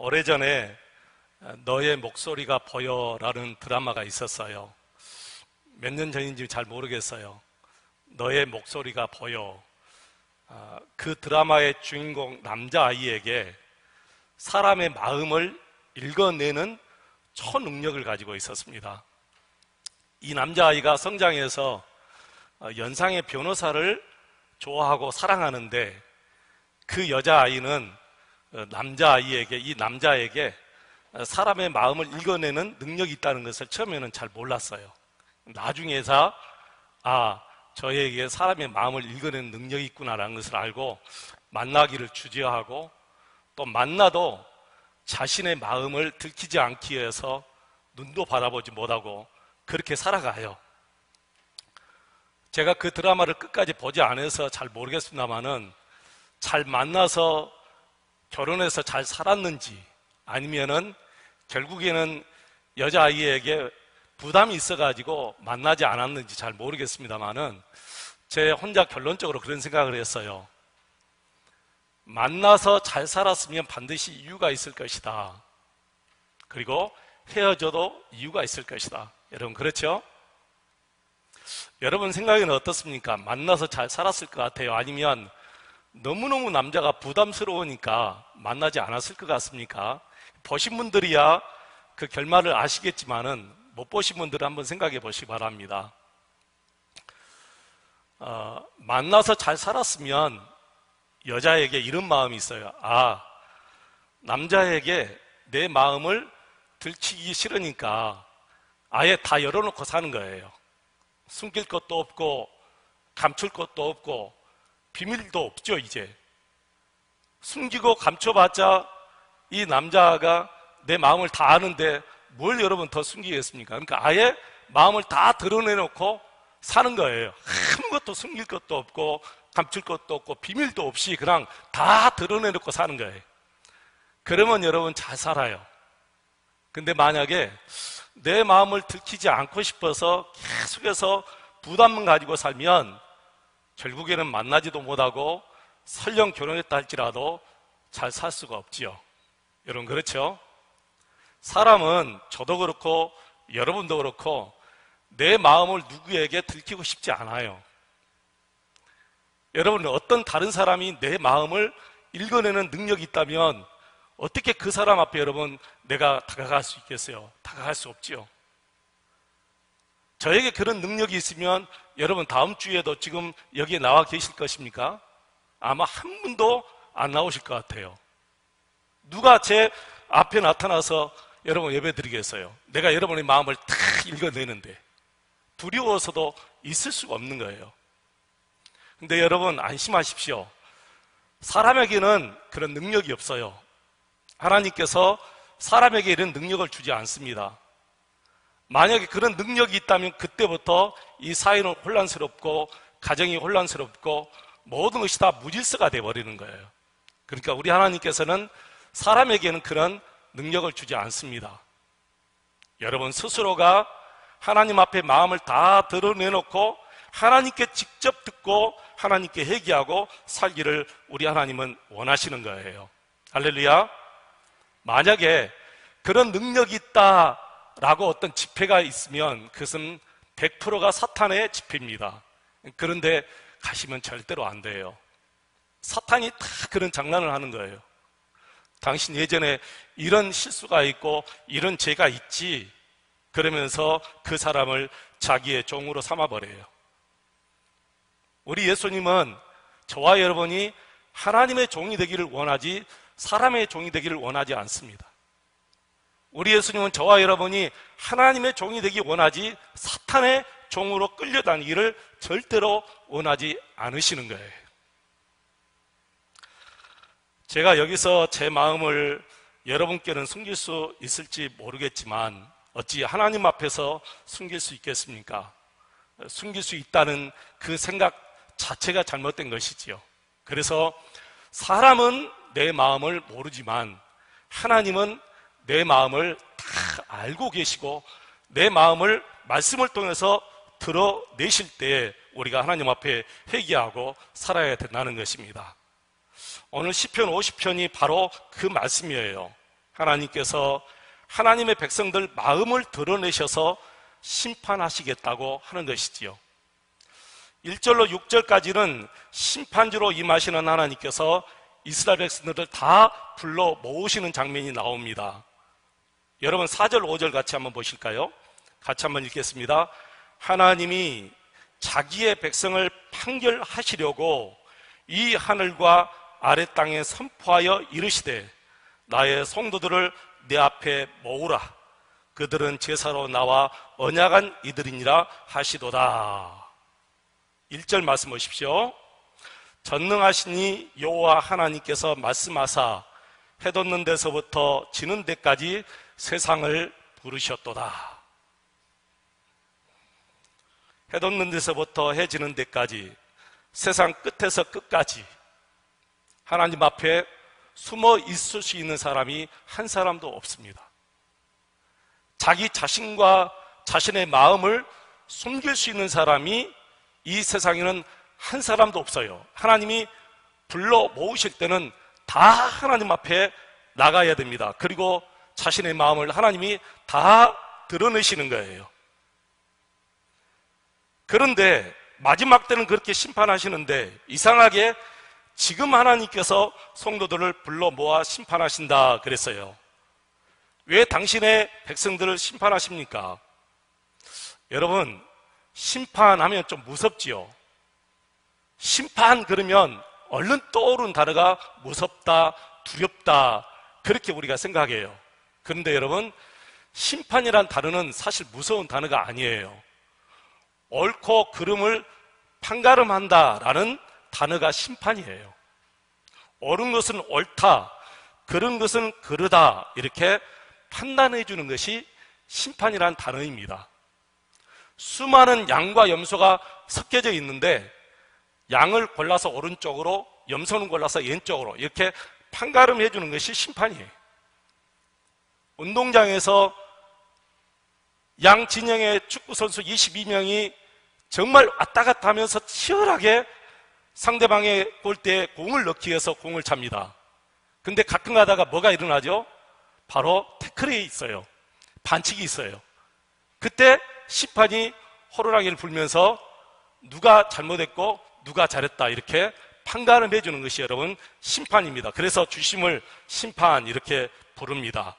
오래전에 너의 목소리가 보여라는 드라마가 있었어요. 몇 년 전인지 잘 모르겠어요. 너의 목소리가 보여. 그 드라마의 주인공 남자아이에게 사람의 마음을 읽어내는 초능력을 가지고 있었습니다. 이 남자아이가 성장해서 연상의 변호사를 좋아하고 사랑하는데 그 여자아이는 이 남자에게 사람의 마음을 읽어내는 능력이 있다는 것을 처음에는 잘 몰랐어요. 나중에서 저에게 사람의 마음을 읽어내는 능력이 있구나라는 것을 알고 만나기를 주저하고 또 만나도 자신의 마음을 들키지 않기 위해서 눈도 바라보지 못하고 그렇게 살아가요. 제가 그 드라마를 끝까지 보지 않아서 잘 모르겠습니다만은 잘 만나서 결혼해서 잘 살았는지 아니면은 결국에는 여자아이에게 부담이 있어가지고 만나지 않았는지 잘 모르겠습니다만은 제 혼자 결론적으로 그런 생각을 했어요. 만나서 잘 살았으면 반드시 이유가 있을 것이다. 그리고 헤어져도 이유가 있을 것이다. 여러분 그렇죠? 여러분 생각에는 어떻습니까? 만나서 잘 살았을 것 같아요? 아니면 너무너무 남자가 부담스러우니까 만나지 않았을 것 같습니까? 보신 분들이야 그 결말을 아시겠지만은 못 보신 분들은 한번 생각해 보시기 바랍니다. 만나서 잘 살았으면 여자에게 이런 마음이 있어요. 남자에게 내 마음을 들키기 싫으니까 아예 다 열어놓고 사는 거예요. 숨길 것도 없고 감출 것도 없고 비밀도 없죠. 이제 숨기고 감춰봤자 이 남자가 내 마음을 다 아는데 뭘 여러분 더 숨기겠습니까? 그러니까 아예 마음을 다 드러내놓고 사는 거예요. 아무것도 숨길 것도 없고 감출 것도 없고 비밀도 없이 그냥 다 드러내놓고 사는 거예요. 그러면 여러분 잘 살아요. 근데 만약에 내 마음을 들키지 않고 싶어서 계속해서 부담만 가지고 살면 결국에는 만나지도 못하고 설령 결혼했다 할지라도 잘 살 수가 없지요. 여러분 그렇죠? 사람은 저도 그렇고 여러분도 그렇고 내 마음을 누구에게 들키고 싶지 않아요. 여러분 어떤 다른 사람이 내 마음을 읽어내는 능력이 있다면 어떻게 그 사람 앞에 여러분 내가 다가갈 수 있겠어요? 다가갈 수 없지요. 저에게 그런 능력이 있으면 여러분 다음 주에도 지금 여기에 나와 계실 것입니까? 아마 한 분도 안 나오실 것 같아요. 누가 제 앞에 나타나서 여러분 예배 드리겠어요? 내가 여러분의 마음을 다 읽어내는데 두려워서도 있을 수가 없는 거예요. 근데 여러분 안심하십시오. 사람에게는 그런 능력이 없어요. 하나님께서 사람에게 이런 능력을 주지 않습니다. 만약에 그런 능력이 있다면 그때부터 이 사회는 혼란스럽고 가정이 혼란스럽고 모든 것이 다 무질서가 되어버리는 거예요. 그러니까 우리 하나님께서는 사람에게는 그런 능력을 주지 않습니다. 여러분 스스로가 하나님 앞에 마음을 다 드러내놓고 하나님께 직접 듣고 하나님께 회개하고 살기를 우리 하나님은 원하시는 거예요. 할렐루야. 만약에 그런 능력이 있다라고 어떤 지폐가 있으면 그것은 100%가 사탄의 지폐입니다. 그런데 가시면 절대로 안 돼요. 사탄이 다 그런 장난을 하는 거예요. 당신 예전에 이런 실수가 있고 이런 죄가 있지, 그러면서 그 사람을 자기의 종으로 삼아버려요. 우리 예수님은 저와 여러분이 하나님의 종이 되기를 원하지 사람의 종이 되기를 원하지 않습니다. 우리 예수님은 저와 여러분이 하나님의 종이 되기 원하지 사탄의 종으로 끌려다니기를 절대로 원하지 않으시는 거예요. 제가 여기서 제 마음을 여러분께는 숨길 수 있을지 모르겠지만 어찌 하나님 앞에서 숨길 수 있겠습니까? 숨길 수 있다는 그 생각 자체가 잘못된 것이지요. 그래서 사람은 내 마음을 모르지만 하나님은 내 마음을 다 알고 계시고 내 마음을 말씀을 통해서 드러내실 때 우리가 하나님 앞에 회개하고 살아야 된다는 것입니다. 오늘 시편 50편이 바로 그 말씀이에요. 하나님께서 하나님의 백성들 마음을 드러내셔서 심판하시겠다고 하는 것이지요. 1절로 6절까지는 심판주로 임하시는 하나님께서 이스라엘 백성들을 다 불러 모으시는 장면이 나옵니다. 여러분 4절 5절 같이 한번 보실까요? 같이 한번 읽겠습니다. 하나님이 자기의 백성을 판결하시려고 이 하늘과 아래 땅에 선포하여 이르시되 나의 성도들을 내 앞에 모으라. 그들은 제사로 나와 언약한 이들이니라 하시도다. 1절 말씀 보십시오. 전능하시니 여호와 하나님께서 말씀하사 해 돋는 데서부터 지는 데까지 세상을 부르셨도다. 해 돋는 데서부터 해 지는 데까지, 세상 끝에서 끝까지 하나님 앞에 숨어 있을 수 있는 사람이 한 사람도 없습니다. 자기 자신과 자신의 마음을 숨길 수 있는 사람이 이 세상에는 한 사람도 없어요. 하나님이 불러 모으실 때는 다 하나님 앞에 나가야 됩니다. 그리고 자신의 마음을 하나님이 다 드러내시는 거예요. 그런데 마지막 때는 그렇게 심판하시는데 이상하게 지금 하나님께서 성도들을 불러 모아 심판하신다 그랬어요. 왜 당신의 백성들을 심판하십니까? 여러분, 심판하면 좀 무섭지요. 심판 그러면 얼른 떠오르는 단어가 무섭다, 두렵다, 그렇게 우리가 생각해요. 그런데 여러분, 심판이란 단어는 사실 무서운 단어가 아니에요. 옳고 그름을 판가름한다라는 단어가 심판이에요. 옳은 것은 옳다, 그른 것은 그르다, 이렇게 판단해 주는 것이 심판이란 단어입니다. 수많은 양과 염소가 섞여져 있는데 양을 골라서 오른쪽으로, 염소는 골라서 왼쪽으로 이렇게 판가름해 주는 것이 심판이에요. 운동장에서 양 진영의 축구선수 22명이 정말 왔다 갔다 하면서 치열하게 상대방의 골대에 공을 넣기 위해서 공을 찹니다. 근데 가끔 가다가 뭐가 일어나죠? 바로 태클이 있어요. 반칙이 있어요. 그때 심판이 호루라기를 불면서 누가 잘못했고 누가 잘했다 이렇게 판가름해 주는 것이 여러분 심판입니다. 그래서 주심을 심판 이렇게 부릅니다.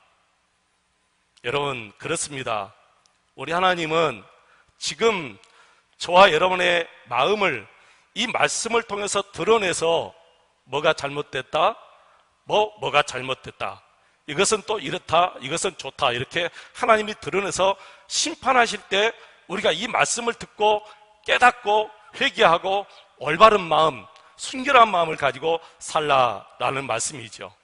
여러분 그렇습니다. 우리 하나님은 지금 저와 여러분의 마음을 이 말씀을 통해서 드러내서 뭐가 잘못됐다, 뭐가 잘못됐다, 이것은 또 이렇다, 이것은 좋다, 이렇게 하나님이 드러내서 심판하실 때 우리가 이 말씀을 듣고 깨닫고 회개하고 올바른 마음, 순결한 마음을 가지고 살라라는 말씀이죠.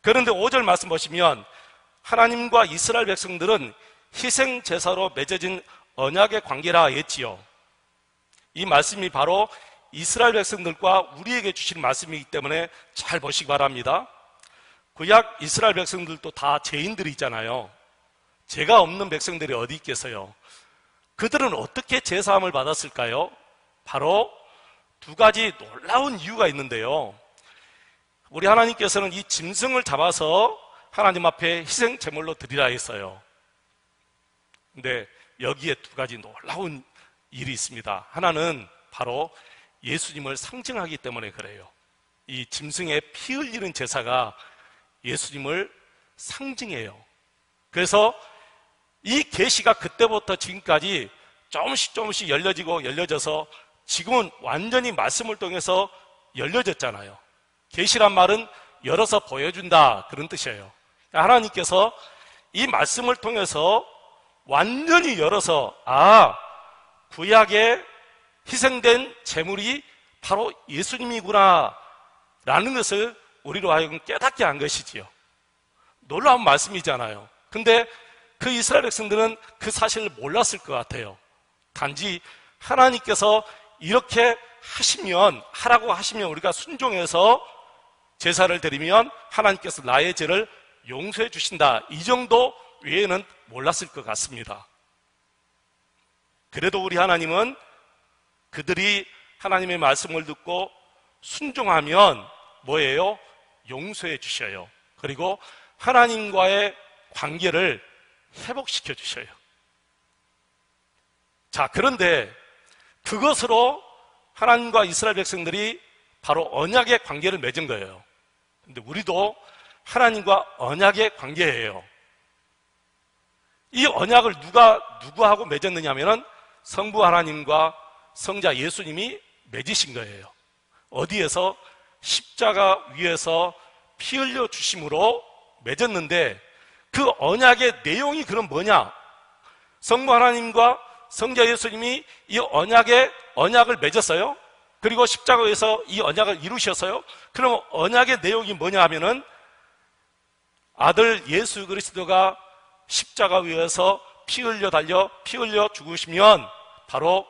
그런데 5절 말씀 보시면 하나님과 이스라엘 백성들은 희생 제사로 맺어진 언약의 관계라 했지요. 이 말씀이 바로 이스라엘 백성들과 우리에게 주신 말씀이기 때문에 잘 보시기 바랍니다. 구약 이스라엘 백성들도 다 죄인들이 있잖아요. 죄가 없는 백성들이 어디 있겠어요? 그들은 어떻게 제사함을 받았을까요? 바로 두 가지 놀라운 이유가 있는데요. 우리 하나님께서는 이 짐승을 잡아서 하나님 앞에 희생 제물로 드리라 했어요. 근데 여기에 두 가지 놀라운 일이 있습니다. 하나는 바로 예수님을 상징하기 때문에 그래요. 이 짐승의 피 흘리는 제사가 예수님을 상징해요. 그래서 이 계시가 그때부터 지금까지 조금씩 열려져서 지금은 완전히 말씀을 통해서 열려졌잖아요. 계시란 말은 열어서 보여준다, 그런 뜻이에요. 하나님께서 이 말씀을 통해서 완전히 열어서 구약에 희생된 제물이 바로 예수님이구나 라는 것을 우리로 하여금 깨닫게 한 것이지요. 놀라운 말씀이잖아요. 근데 그 이스라엘 백성들은 그 사실을 몰랐을 것 같아요. 단지 하나님께서 이렇게 하라고 하시면 우리가 순종해서 제사를 드리면 하나님께서 나의 죄를 용서해 주신다, 이 정도 외에는 몰랐을 것 같습니다. 그래도 우리 하나님은 그들이 하나님의 말씀을 듣고 순종하면 뭐예요? 용서해 주셔요. 그리고 하나님과의 관계를 회복시켜 주셔요. 자, 그런데 그것으로 하나님과 이스라엘 백성들이 바로 언약의 관계를 맺은 거예요. 근데 우리도 하나님과 언약의 관계예요. 이 언약을 누구하고 맺었느냐 하면은 성부 하나님과 성자 예수님이 맺으신 거예요. 어디에서? 십자가 위에서 피 흘려 주심으로 맺었는데, 그 언약의 내용이 그럼 뭐냐? 성부 하나님과 성자 예수님이 이 언약을 맺었어요. 그리고 십자가에서 이 언약을 이루셨어요. 그럼 언약의 내용이 뭐냐 하면은 아들 예수 그리스도가 십자가 위에서 피 흘려 죽으시면 바로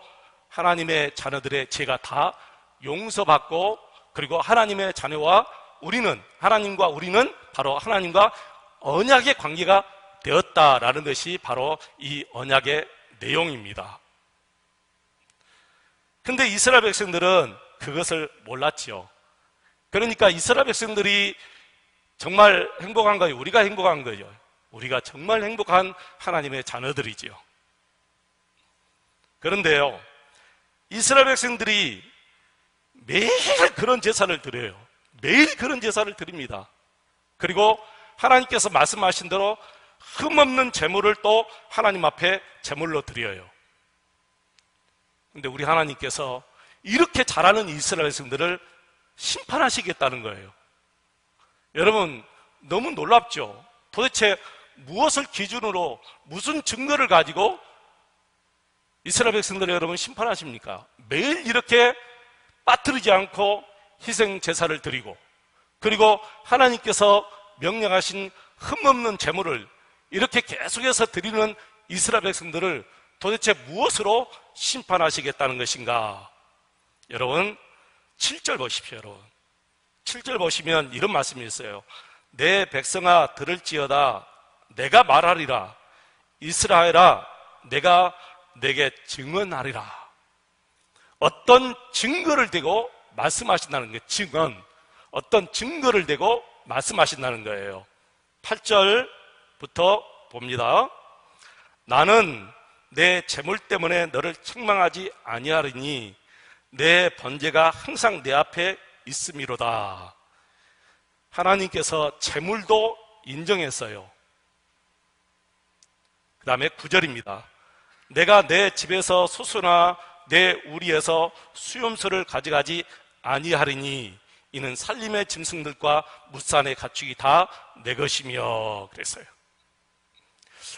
하나님의 자녀들의 죄가 다 용서받고, 그리고 하나님의 자녀와 하나님과 우리는 바로 하나님과 언약의 관계가 되었다라는 것이 바로 이 언약의 내용입니다. 근데 이스라엘 백성들은 그것을 몰랐지요. 그러니까 이스라엘 백성들이 정말 행복한 거예요? 우리가 행복한 거죠? 우리가 정말 행복한 하나님의 자녀들이지요. 그런데요, 이스라엘 백성들이 매일 그런 제사를 드려요. 매일 그런 제사를 드립니다. 그리고 하나님께서 말씀하신 대로 흠없는 제물을 또 하나님 앞에 제물로 드려요. 근데 우리 하나님께서 이렇게 잘하는 이스라엘 백성들을 심판하시겠다는 거예요. 여러분, 너무 놀랍죠? 도대체 무엇을 기준으로, 무슨 증거를 가지고 이스라엘 백성들을 여러분 심판하십니까? 매일 이렇게 빠뜨리지 않고 희생 제사를 드리고, 그리고 하나님께서 명령하신 흠없는 제물을 이렇게 계속해서 드리는 이스라엘 백성들을 도대체 무엇으로 심판하시겠다는 것인가? 여러분, 7절 보십시오. 여러분, 7절 보시면 이런 말씀이 있어요. 내 백성아 들을지어다, 내가 말하리라. 이스라엘아, 내가 내게 증언하리라. 어떤 증거를 대고 말씀하신다는 거예요. 증언. 어떤 증거를 대고 말씀하신다는 거예요. 8절부터 봅니다. 나는 내 재물 때문에 너를 책망하지 아니하리니 내 번제가 항상 내 앞에 있음이로다. 하나님께서 재물도 인정했어요. 그 다음에 9절입니다. 내가 내 집에서 소수나 내 우리에서 수염소를 가져가지 아니하리니 이는 살림의 짐승들과 무산의 가축이 다 내 것이며 그랬어요.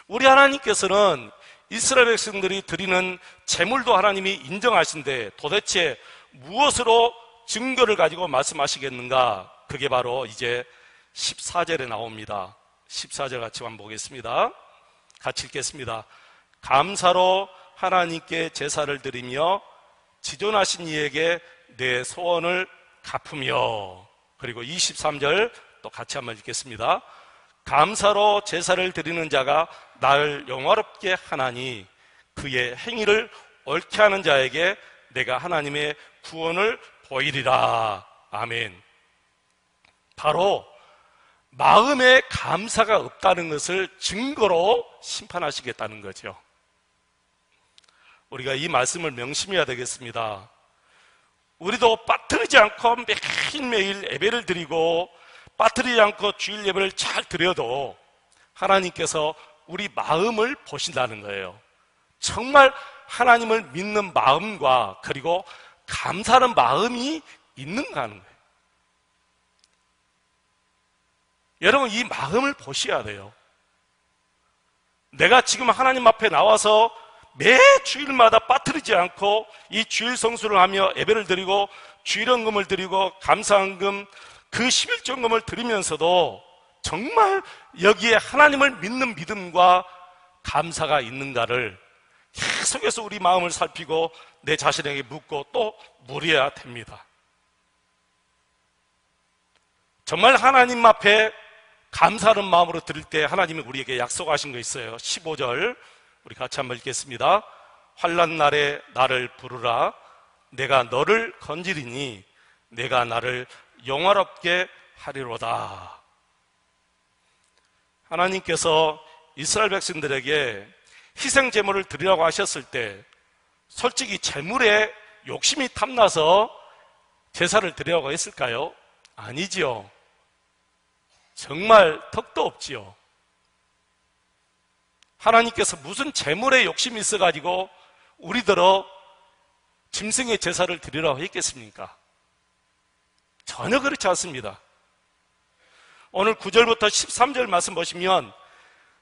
우리 하나님께서는 이스라엘 백성들이 드리는 제물도 하나님이 인정하신데 도대체 무엇으로 증거를 가지고 말씀하시겠는가? 그게 바로 이제 14절에 나옵니다. 14절 같이 한번 보겠습니다. 같이 읽겠습니다. 감사로 하나님께 제사를 드리며 지존하신 이에게 내 소원을 갚으며, 그리고 23절 또 같이 한번 읽겠습니다. 감사로 제사를 드리는 자가 나를 영화롭게 하나니 그의 행위를 옳게 하는 자에게 내가 하나님의 구원을 보이리라. 아멘. 바로 마음에 감사가 없다는 것을 증거로 심판하시겠다는 거죠. 우리가 이 말씀을 명심해야 되겠습니다. 우리도 빠뜨리지 않고 매일매일 예배를 드리고 빠뜨리지 않고 주일 예배를 잘 드려도 하나님께서 우리 마음을 보신다는 거예요. 정말 하나님을 믿는 마음과 그리고 감사하는 마음이 있는가 하는 거예요. 여러분, 이 마음을 보셔야 돼요. 내가 지금 하나님 앞에 나와서 매 주일마다 빠뜨리지 않고 이 주일 성수를 하며 예배를 드리고 주일헌금을 드리고 감사헌금 그 11조금을 드리면서도 정말 여기에 하나님을 믿는 믿음과 감사가 있는가를 계속해서 우리 마음을 살피고 내 자신에게 묻고 또 물어야 됩니다. 정말 하나님 앞에 감사하는 마음으로 드릴 때 하나님이 우리에게 약속하신 거 있어요. 15절 우리 같이 한번 읽겠습니다. 환난 날에 나를 부르라. 내가 너를 건지리니 내가 나를 영화롭게 하리로다. 하나님께서 이스라엘 백성들에게 희생 제물을 드리라고 하셨을 때 솔직히 제물에 욕심이 탐나서 제사를 드리라고 했을까요? 아니지요. 정말 턱도 없지요. 하나님께서 무슨 제물에 욕심이 있어가지고 우리들어 짐승의 제사를 드리라고 했겠습니까? 전혀 그렇지 않습니다. 오늘 9절부터 13절 말씀 보시면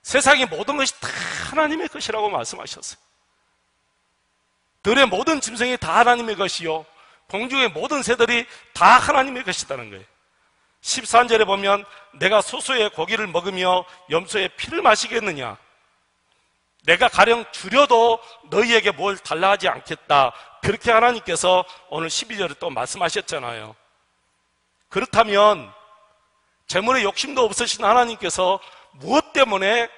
세상의 모든 것이 다 하나님의 것이라고 말씀하셨어요. 들의 모든 짐승이 다 하나님의 것이요 공중의 모든 새들이 다 하나님의 것이라는 거예요. 13절에 보면 내가 소수의 고기를 먹으며 염소의 피를 마시겠느냐, 내가 가령 줄여도 너희에게 뭘 달라 하지 않겠다, 그렇게 하나님께서 오늘 12절에 또 말씀하셨잖아요. 그렇다면 재물에 욕심도 없으신 하나님께서 무엇 때문에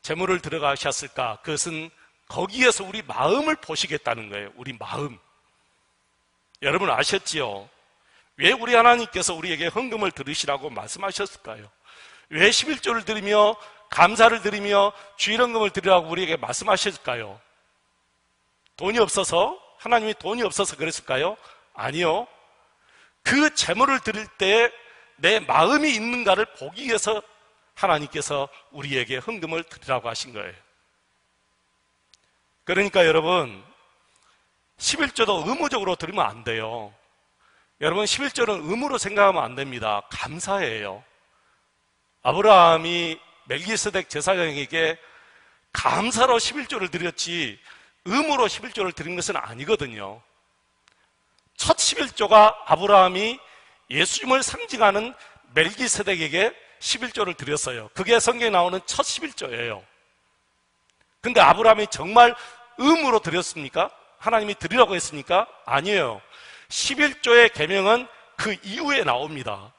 재물을 들어가셨을까? 그것은 거기에서 우리 마음을 보시겠다는 거예요. 우리 마음. 여러분 아셨지요? 왜 우리 하나님께서 우리에게 헌금을 드리시라고 말씀하셨을까요? 왜 11조를 드리며 감사를 드리며 주일헌금을 드리라고 우리에게 말씀하셨을까요? 돈이 없어서? 하나님이 돈이 없어서 그랬을까요? 아니요. 그 재물을 드릴 때 내 마음이 있는가를 보기 위해서 하나님께서 우리에게 헌금을 드리라고 하신 거예요. 그러니까 여러분 11조도 의무적으로 드리면 안 돼요. 여러분 11조는 의무로 생각하면 안 됩니다. 감사예요. 아브라함이 멜기세덱 제사장에게 감사로 11조를 드렸지 의무로 11조를 드린 것은 아니거든요. 첫 11조가 아브라함이 예수님을 상징하는 멜기세덱에게 11조를 드렸어요. 그게 성경에 나오는 첫 11조예요. 근데 아브라함이 정말 의무로 드렸습니까? 하나님이 드리라고 했습니까? 아니에요. 11조의 계명은 그 이후에 나옵니다.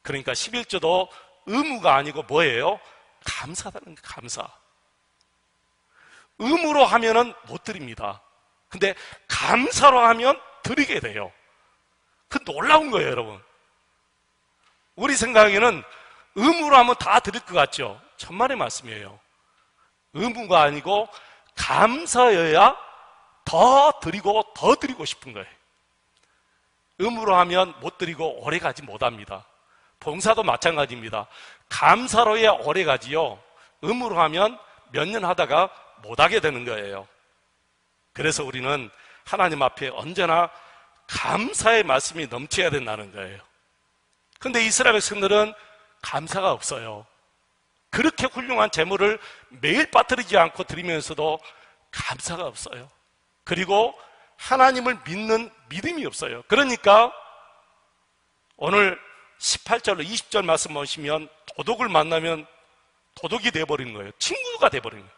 그러니까 11조도 의무가 아니고 뭐예요? 감사다는 게 감사. 의무로 하면은 못 드립니다. 근데 감사로 하면 드리게 돼요. 그 놀라운 거예요, 여러분. 우리 생각에는 의무로 하면 다 드릴 것 같죠? 천만의 말씀이에요. 의무가 아니고 감사여야 더 드리고 더 드리고 싶은 거예요. 의무로 하면 못 드리고 오래가지 못합니다. 봉사도 마찬가지입니다. 감사로야 오래가지요, 의무로 하면 몇 년 하다가 못하게 되는 거예요. 그래서 우리는 하나님 앞에 언제나 감사의 말씀이 넘쳐야 된다는 거예요. 그런데 이스라엘 백성들은 감사가 없어요. 그렇게 훌륭한 재물을 매일 빠뜨리지 않고 드리면서도 감사가 없어요. 그리고 하나님을 믿는 믿음이 없어요. 그러니까 오늘 18절로 20절 말씀 보시면 도둑을 만나면 도둑이 돼버리는 거예요. 친구가 돼버리는 거예요.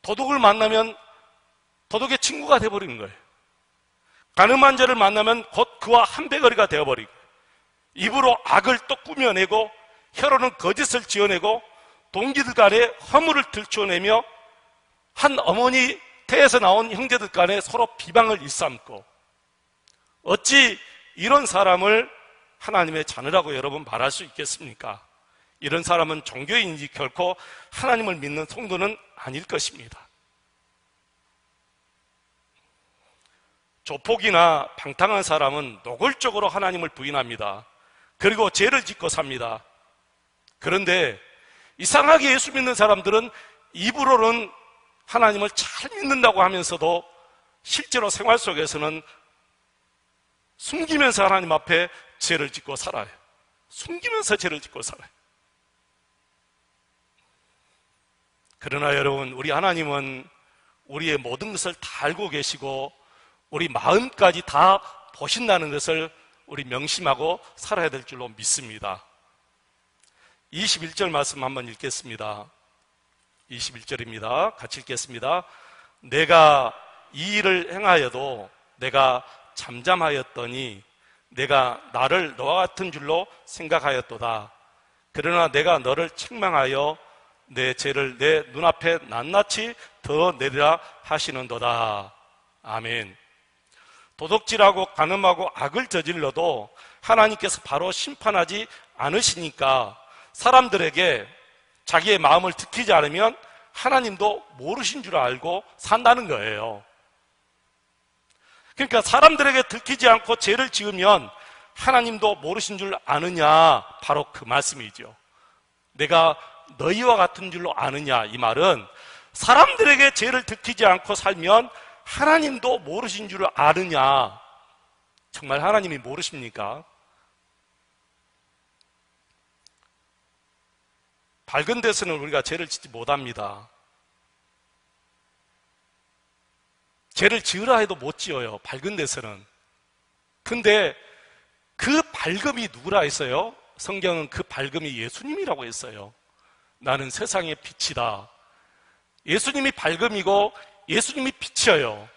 도둑을 만나면 도둑의 친구가 돼버리는 거예요. 가늠한 자를 만나면 곧 그와 한배거리가 되어버리고, 입으로 악을 또 꾸며내고 혀로는 거짓을 지어내고 동기들 간에 허물을 들춰내며 한 어머니 태에서 나온 형제들 간에 서로 비방을 일삼고, 어찌 이런 사람을 하나님의 자녀라고 여러분 말할 수 있겠습니까? 이런 사람은 종교인이지 결코 하나님을 믿는 성도는 아닐 것입니다. 조폭이나 방탕한 사람은 노골적으로 하나님을 부인합니다. 그리고 죄를 짓고 삽니다. 그런데 이상하게 예수 믿는 사람들은 입으로는 하나님을 잘 믿는다고 하면서도 실제로 생활 속에서는 숨기면서 하나님 앞에 죄를 짓고 살아요. 숨기면서 죄를 짓고 살아요. 그러나 여러분, 우리 하나님은 우리의 모든 것을 다 알고 계시고 우리 마음까지 다 보신다는 것을 우리 명심하고 살아야 될 줄로 믿습니다. 21절 말씀 한번 읽겠습니다. 21절입니다. 같이 읽겠습니다. 내가 이 일을 행하여도 내가 잠잠하였더니 내가 나를 너와 같은 줄로 생각하였도다. 그러나 내가 너를 책망하여 내 죄를 내 눈앞에 낱낱이 더 내리라 하시는도다. 아멘. 도둑질하고 간음하고 악을 저질러도 하나님께서 바로 심판하지 않으시니까 사람들에게 자기의 마음을 들키지 않으면 하나님도 모르신 줄 알고 산다는 거예요. 그러니까 사람들에게 들키지 않고 죄를 지으면 하나님도 모르신 줄 아느냐, 바로 그 말씀이죠. 내가 너희와 같은 줄로 아느냐, 이 말은 사람들에게 죄를 들키지 않고 살면 하나님도 모르신 줄 아느냐. 정말 하나님이 모르십니까? 밝은 데서는 우리가 죄를 짓지 못합니다. 죄를 지으라 해도 못 지어요, 밝은 데서는. 근데 그 밝음이 누구라 했어요? 성경은 그 밝음이 예수님이라고 했어요. 나는 세상의 빛이다. 예수님이 밝음이고 예수님이 빛이에요.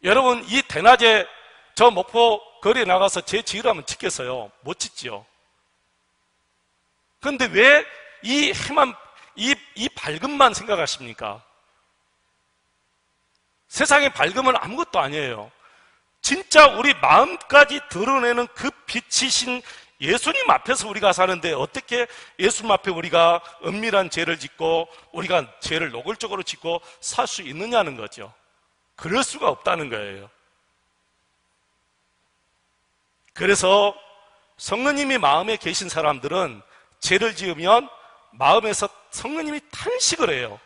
여러분, 이 대낮에 저 목포 거리에 나가서 죄 지으라면 짓겠어요? 못 짓지요. 그런데 왜 이 해만, 이 밝음만 생각하십니까? 세상의 밝음은 아무것도 아니에요. 진짜 우리 마음까지 드러내는 그 빛이신 예수님 앞에서 우리가 사는데 어떻게 예수님 앞에 우리가 은밀한 죄를 짓고 우리가 죄를 노골적으로 짓고 살 수 있느냐는 거죠. 그럴 수가 없다는 거예요. 그래서 성령님이 마음에 계신 사람들은 죄를 지으면 마음에서 성령님이 탄식을 해요.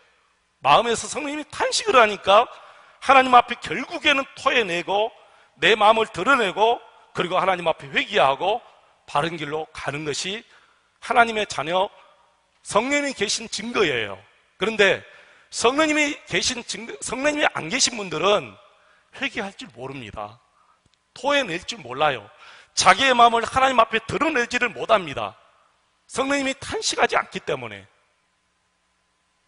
마음에서 성령님이 탄식을 하니까 하나님 앞에 결국에는 토해내고 내 마음을 드러내고 그리고 하나님 앞에 회개하고 바른 길로 가는 것이 하나님의 자녀, 성령님이 계신 증거예요. 그런데 성령님이 안 계신 분들은 회개할 줄 모릅니다. 토해낼 줄 몰라요. 자기의 마음을 하나님 앞에 드러내지를 못합니다. 성령님이 탄식하지 않기 때문에.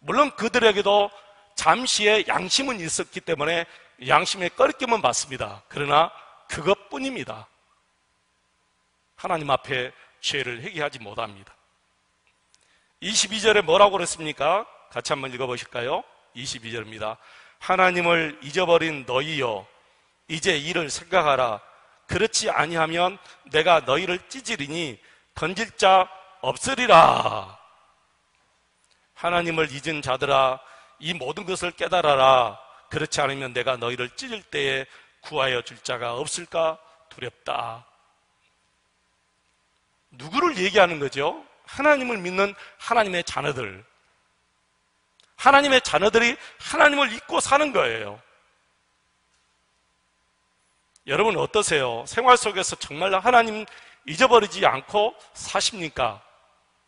물론 그들에게도 잠시의 양심은 있었기 때문에 양심의 꺼리낌은 받습니다. 그러나 그것뿐입니다. 하나님 앞에 죄를 회개하지 못합니다. 22절에 뭐라고 그랬습니까? 같이 한번 읽어보실까요? 22절입니다. 하나님을 잊어버린 너희여, 이제 이를 생각하라. 그렇지 아니하면 내가 너희를 찢으리니 던질 자 없으리라. 하나님을 잊은 자들아, 이 모든 것을 깨달아라. 그렇지 않으면 내가 너희를 찢을 때에 구하여 줄 자가 없을까 두렵다. 누구를 얘기하는 거죠? 하나님을 믿는 하나님의 자녀들. 하나님의 자녀들이 하나님을 잊고 사는 거예요. 여러분 어떠세요? 생활 속에서 정말 하나님 잊어버리지 않고 사십니까?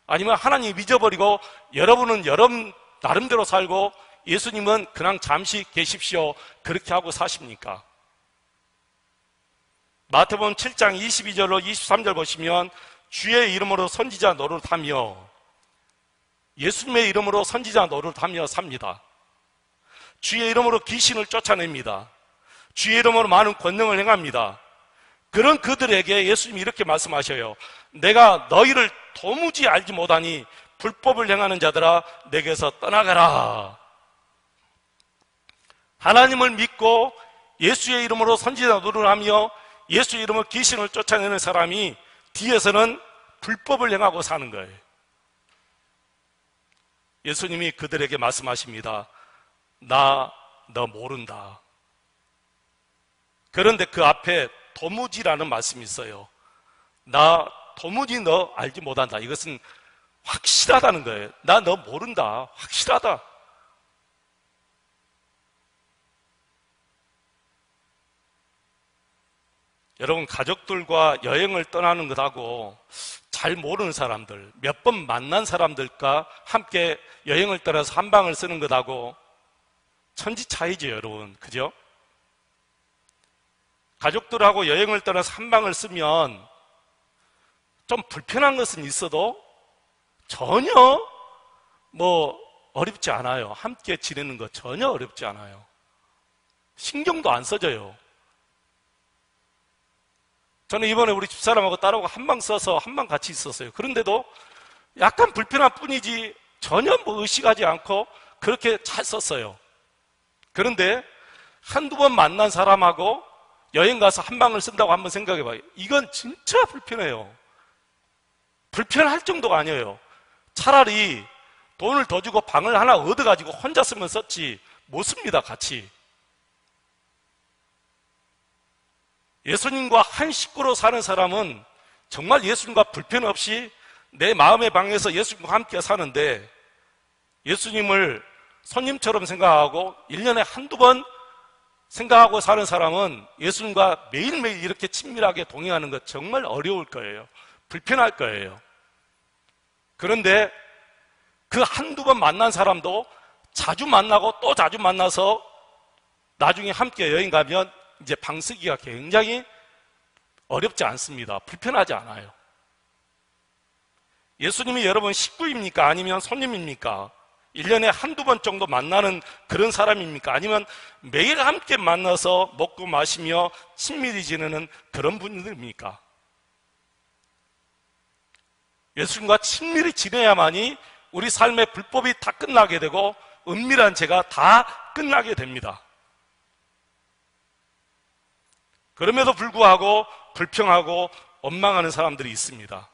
아니면 하나님 잊어버리고 여러분은 여러분 나름대로 살고 예수님은 그냥 잠시 계십시오, 그렇게 하고 사십니까? 마태복음 7장 22절로 23절 보시면 주의 이름으로 선지자 노릇하며, 예수님의 이름으로 선지자 노릇하며 삽니다. 주의 이름으로 귀신을 쫓아냅니다. 주의 이름으로 많은 권능을 행합니다. 그런 그들에게 예수님이 이렇게 말씀하셔요. 내가 너희를 도무지 알지 못하니 불법을 행하는 자들아 내게서 떠나가라. 하나님을 믿고 예수의 이름으로 선지자 노릇하며 예수의 이름으로 귀신을 쫓아내는 사람이 뒤에서는 불법을 행하고 사는 거예요. 예수님이 그들에게 말씀하십니다. 나 너 모른다. 그런데 그 앞에 도무지라는 말씀이 있어요. 나 도무지 너 알지 못한다. 이것은 확실하다는 거예요. 나 너 모른다. 확실하다. 여러분, 가족들과 여행을 떠나는 것하고 잘 모르는 사람들, 몇 번 만난 사람들과 함께 여행을 떠나서 한 방을 쓰는 것하고 천지 차이죠, 여러분. 그죠? 가족들하고 여행을 떠나서 한 방을 쓰면 좀 불편한 것은 있어도 전혀 어렵지 않아요. 함께 지내는 거 전혀 어렵지 않아요. 신경도 안 써져요. 저는 이번에 우리 집사람하고 딸하고 한 방 써서 한 방 같이 있었어요. 그런데도 약간 불편한 뿐이지 전혀 의식하지 않고 그렇게 잘 썼어요. 그런데 한두 번 만난 사람하고 여행 가서 한 방을 쓴다고 한번 생각해 봐요. 이건 진짜 불편해요. 불편할 정도가 아니에요. 차라리 돈을 더 주고 방을 하나 얻어가지고 혼자 쓰면 썼지 못 씁니다. 같이. 예수님과 한 식구로 사는 사람은 정말 예수님과 불편 없이 내 마음의 방에서 예수님과 함께 사는데, 예수님을 손님처럼 생각하고 1년에 한두 번 생각하고 사는 사람은 예수님과 매일매일 이렇게 친밀하게 동행하는 것 정말 어려울 거예요. 불편할 거예요. 그런데 그 한두 번 만난 사람도 자주 만나고 또 자주 만나서 나중에 함께 여행 가면 이제 방 쓰기가 굉장히 어렵지 않습니다. 불편하지 않아요. 예수님이 여러분 식구입니까? 아니면 손님입니까? 1년에 한두 번 정도 만나는 그런 사람입니까? 아니면 매일 함께 만나서 먹고 마시며 친밀히 지내는 그런 분들입니까? 예수님과 친밀히 지내야만이 우리 삶의 불법이 다 끝나게 되고 은밀한 죄가 다 끝나게 됩니다. 그럼에도 불구하고 불평하고 원망하는 사람들이 있습니다.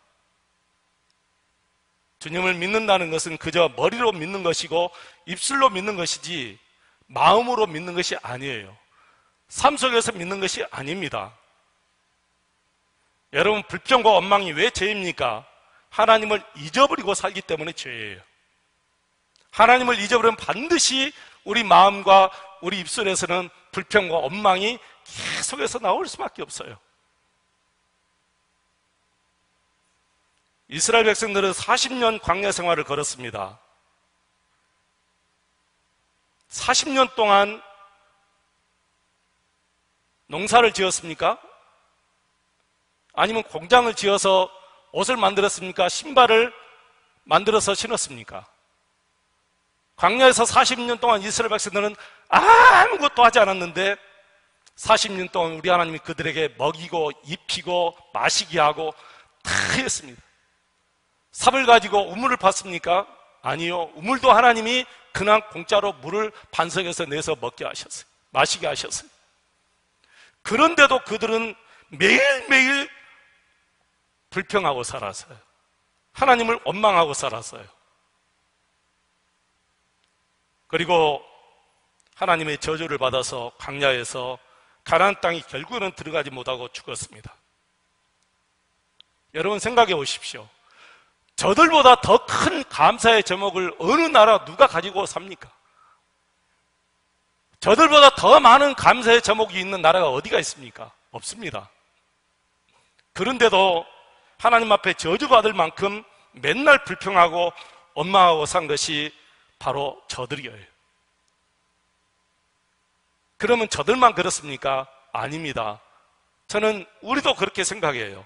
주님을 믿는다는 것은 그저 머리로 믿는 것이고 입술로 믿는 것이지 마음으로 믿는 것이 아니에요. 삶 속에서 믿는 것이 아닙니다. 여러분, 불평과 원망이 왜 죄입니까? 하나님을 잊어버리고 살기 때문에 죄예요. 하나님을 잊어버리면 반드시 우리 마음과 우리 입술에서는 불평과 원망이 계속해서 나올 수밖에 없어요. 이스라엘 백성들은 40년 광야 생활을 걸었습니다. 40년 동안 농사를 지었습니까? 아니면 공장을 지어서 옷을 만들었습니까? 신발을 만들어서 신었습니까? 광야에서 40년 동안 이스라엘 백성들은 아무것도 하지 않았는데 40년 동안 우리 하나님이 그들에게 먹이고 입히고 마시게 하고 다 했습니다. 삽을 가지고 우물을 팠습니까? 아니요. 우물도 하나님이 그냥 공짜로 물을 반석에서 내서 먹게 하셨어요. 마시게 하셨어요. 그런데도 그들은 매일매일 불평하고 살았어요. 하나님을 원망하고 살았어요. 그리고 하나님의 저주를 받아서 광야에서 가나안 땅에 결국은 들어가지 못하고 죽었습니다. 여러분 생각해 보십시오. 저들보다 더 큰 감사의 제목을 어느 나라 누가 가지고 삽니까? 저들보다 더 많은 감사의 제목이 있는 나라가 어디가 있습니까? 없습니다. 그런데도 하나님 앞에 저주받을 만큼 맨날 불평하고 원망하고 산 것이 바로 저들이에요. 그러면 저들만 그렇습니까? 아닙니다. 저는 우리도 그렇게 생각해요.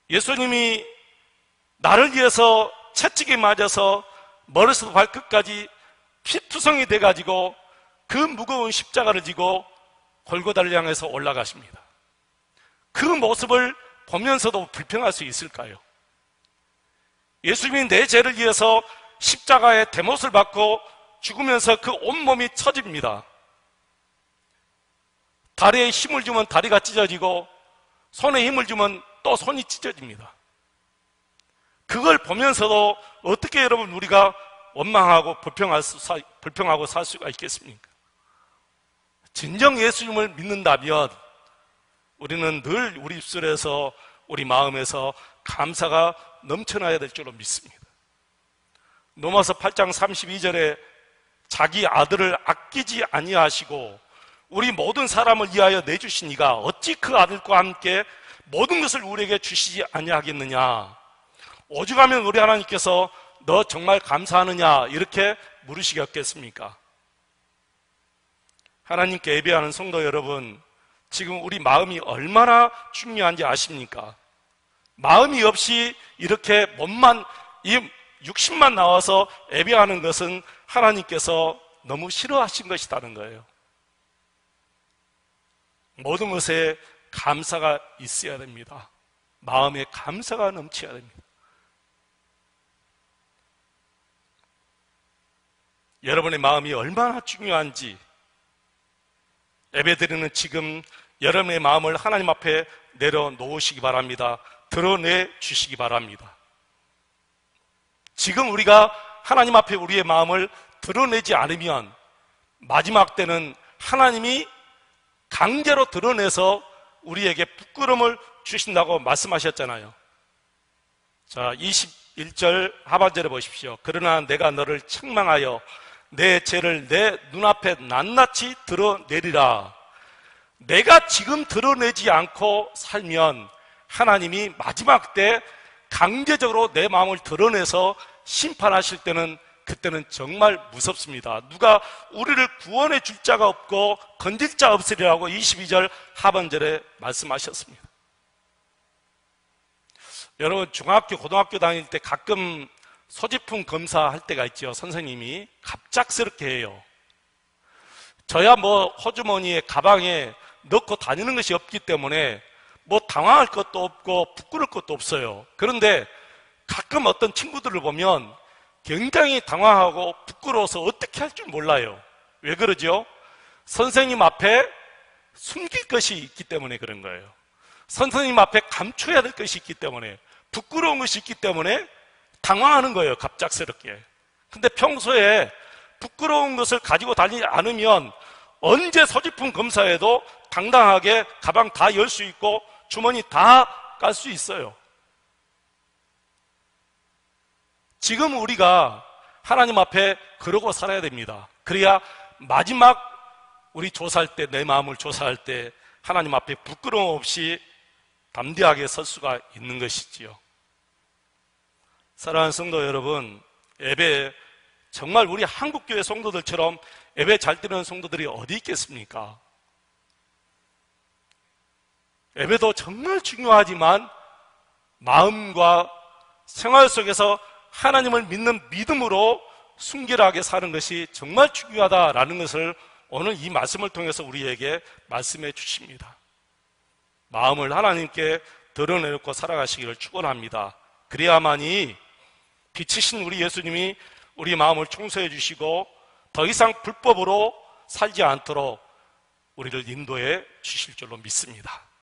예수님이 나를 위해서 채찍에 맞아서 머리부터 발끝까지 피투성이 돼가지고 그 무거운 십자가를 지고 골고다를 향해서 올라가십니다. 그 모습을 보면서도 불평할 수 있을까요? 예수님이 내 죄를 위해서 십자가의 대못을 받고 죽으면서 그 온몸이 처집니다. 다리에 힘을 주면 다리가 찢어지고 손에 힘을 주면 또 손이 찢어집니다. 그걸 보면서도 어떻게 여러분 우리가 원망하고 불평하고 살 수가 있겠습니까? 진정 예수님을 믿는다면 우리는 늘 우리 입술에서 우리 마음에서 감사가 넘쳐나야 될 줄로 믿습니다. 로마서 8장 32절에 자기 아들을 아끼지 아니하시고 우리 모든 사람을 위하여 내주신 이가 어찌 그 아들과 함께 모든 것을 우리에게 주시지 아니하겠느냐. 오죽하면 우리 하나님께서 너 정말 감사하느냐 이렇게 물으시겠습니까? 하나님께 예배하는 성도 여러분, 지금 우리 마음이 얼마나 중요한지 아십니까? 마음이 없이 이렇게 몸만, 이 육신만 나와서 예배하는 것은 하나님께서 너무 싫어하신 것이라는 거예요. 모든 것에 감사가 있어야 됩니다. 마음에 감사가 넘쳐야 됩니다. 여러분의 마음이 얼마나 중요한지 예배드리는 지금 여러분의 마음을 하나님 앞에 내려놓으시기 바랍니다. 드러내 주시기 바랍니다. 지금 우리가 하나님 앞에 우리의 마음을 드러내지 않으면 마지막 때는 하나님이 강제로 드러내서 우리에게 부끄러움을 주신다고 말씀하셨잖아요. 자, 21절 하반절에 보십시오. 그러나 내가 너를 책망하여 내 죄를 내 눈앞에 낱낱이 드러내리라. 내가 지금 드러내지 않고 살면 하나님이 마지막 때 강제적으로 내 마음을 드러내서 심판하실 때는 그때는 정말 무섭습니다. 누가 우리를 구원해 줄 자가 없고 건질 자 없으리라고 22절 하반절에 말씀하셨습니다. 여러분, 중학교, 고등학교 다닐 때 가끔 소지품 검사할 때가 있죠. 선생님이 갑작스럽게 해요. 저야 뭐 호주머니에 가방에 넣고 다니는 것이 없기 때문에 뭐 당황할 것도 없고 부끄러울 것도 없어요. 그런데 가끔 어떤 친구들을 보면 굉장히 당황하고 부끄러워서 어떻게 할 줄 몰라요. 왜 그러죠? 선생님 앞에 숨길 것이 있기 때문에 그런 거예요. 선생님 앞에 감춰야 될 것이 있기 때문에, 부끄러운 것이 있기 때문에 당황하는 거예요, 갑작스럽게. 근데 평소에 부끄러운 것을 가지고 다니지 않으면 언제 소지품 검사에도 당당하게 가방 다 열 수 있고 주머니 다 깔 수 있어요. 지금 우리가 하나님 앞에 그러고 살아야 됩니다. 그래야 마지막 우리 조사할 때, 내 마음을 조사할 때 하나님 앞에 부끄러움 없이 담대하게 설 수가 있는 것이지요. 사랑하는 성도 여러분, 예배, 정말 우리 한국교회 성도들처럼 예배 잘 드리는 성도들이 어디 있겠습니까? 예배도 정말 중요하지만 마음과 생활 속에서 하나님을 믿는 믿음으로 순결하게 사는 것이 정말 중요하다라는 것을 오늘 이 말씀을 통해서 우리에게 말씀해 주십니다. 마음을 하나님께 드러내놓고 살아가시기를 축원합니다. 그래야만이 빛이신 우리 예수님이 우리 마음을 청소해 주시고 더 이상 불법으로 살지 않도록 우리를 인도해 주실 줄로 믿습니다.